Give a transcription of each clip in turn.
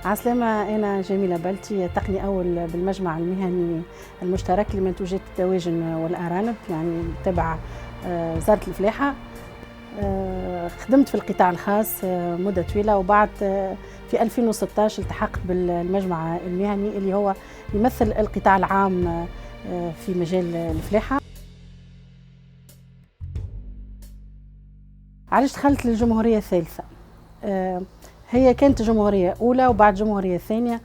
عسلامة، أنا جميلة بلتي، تقني أول بالمجمع المهني المشترك لمنتوجات الدواجن والأرانب، يعني تبع وزارة الفلاحة. خدمت في القطاع الخاص مدة طويلة، وبعد في 2016 التحقت بالمجمع المهني اللي هو يمثل القطاع العام في مجال الفلاحة. علاش دخلت للجمهورية الثالثة؟ هي كانت جمهورية أولى وبعد جمهورية ثانية،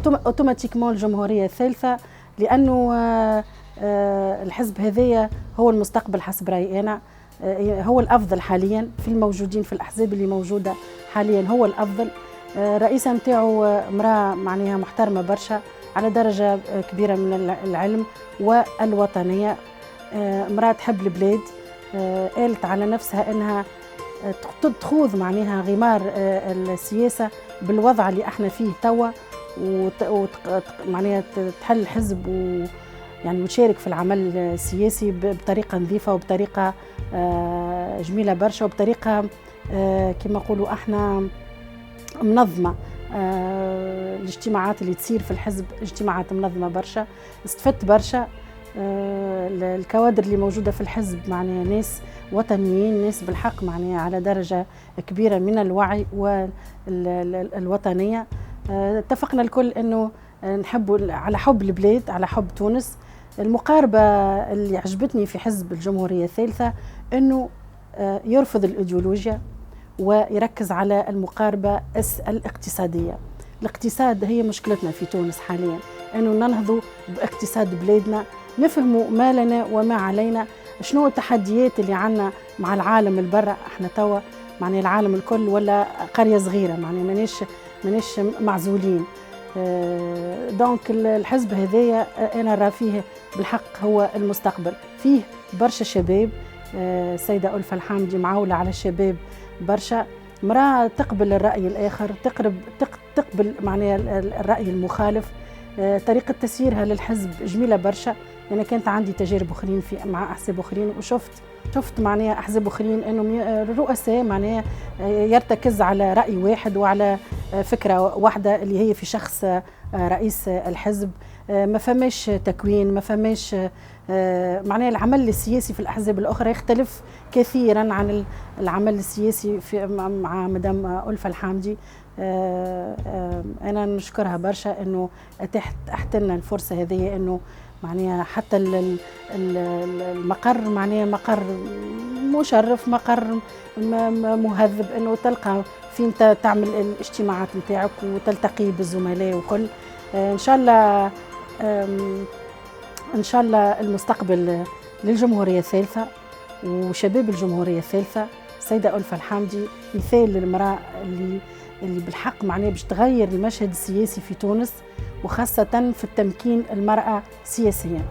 اوتوماتيكمون الجمهورية الثالثة، لأنه الحزب هذايا هو المستقبل حسب رأيي أنا، هو الأفضل حاليا في الموجودين في الأحزاب اللي موجودة حاليا، هو الأفضل. رئيسة متاعو امرأة معناها محترمة برشا على درجة كبيرة من العلم والوطنية، امرأة تحب البلاد، قالت على نفسها أنها تخوض معناها غمار السياسة بالوضع اللي احنا فيه توا، معناها تحل الحزب يعني وتشارك في العمل السياسي بطريقة نظيفة وبطريقة جميلة برشا وبطريقة كما نقولوا احنا منظمة. الاجتماعات اللي تصير في الحزب اجتماعات منظمة برشا، استفدت برشا. الكوادر اللي موجودة في الحزب معناها ناس وطنيين، ناس بالحق معناها على درجة كبيرة من الوعي والوطنية. اتفقنا الكل انه نحب على حب البلاد، على حب تونس. المقاربة اللي عجبتني في حزب الجمهورية الثالثة انه يرفض الايديولوجيا ويركز على المقاربة الاقتصادية. الاقتصاد هي مشكلتنا في تونس حاليا، انه ننهضوا باقتصاد بلادنا، نفهموا ما لنا وما علينا، شنو التحديات اللي عنا مع العالم البرة. احنا توا معناها العالم الكل ولا قرية صغيرة، معناها مانيش معزولين. دونك الحزب هذايا انا راه فيه بالحق هو المستقبل، فيه برشا شباب. السيدة ألفة الحامدي معولة على الشباب برشا، مرأة تقبل الرأي الآخر، تقبل معناها الرأي المخالف. طريقة تسييرها للحزب جميلة برشا. أنا كانت عندي تجارب أخرين مع أحزاب أخرين، وشفت معناها أحزاب أخرين إنهم الرؤساء معناها يرتكز على رأي واحد وعلى فكرة واحدة اللي هي في شخص رئيس الحزب. ما فماش تكوين، ما فماش معناها العمل السياسي في الأحزاب الأخرى يختلف كثيرا عن العمل السياسي مع مدام ألفة الحامدي. أنا نشكرها برشا إنه أتاحت لنا الفرصة هذه، إنه معناها حتى المقر معناها مقر مشرف، مقر مهذب، إنه تلقى فين تعمل الاجتماعات نتاعك وتلتقي بالزملاء وكل. إن شاء الله المستقبل للجمهورية الثالثة وشباب الجمهورية الثالثة. السيدة ألفة الحامدي مثال للمرأة اللي بالحق معناه باش تغير المشهد السياسي في تونس، وخاصة في التمكين المرأة سياسيا.